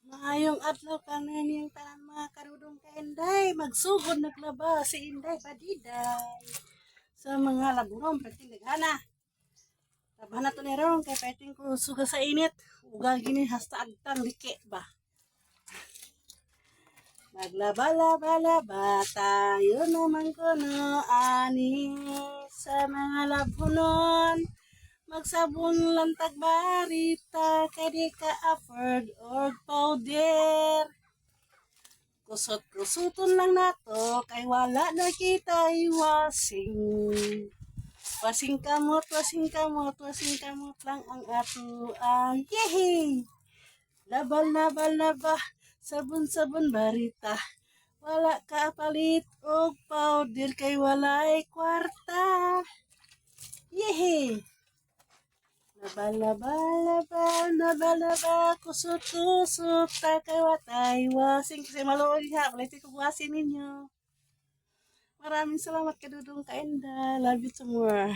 Maayong adlaw kaniyang tanan mga karudong ka Inday. Magsugod naglaba si Inday Padiday. Sa mga laburon, pating naghana. Labahan na to ni Ron, kaya pating ko suga sa init. Uga gini hasta agtang liki ba. Maglaba-laba-laba tayo naman kuno ani sa mga labunon. Magsabon lang tagbarita kay di ka afford or powder. Kusot-kusuton lang nato kay wala na kita wasing. Wasing kamot, wasing kamot, wasing kamot lang ang ato ang yehey. Labal-labal-laba, sabon-sabon barita. Wala ka palit og powder kay walay kwarta. Yehey. Laba-laba, kusot-kusot, takay watay, wasing, kasi maluoy ha, palitin ko wasin ninyo. Maraming salamat kadudong kainda, love you to more.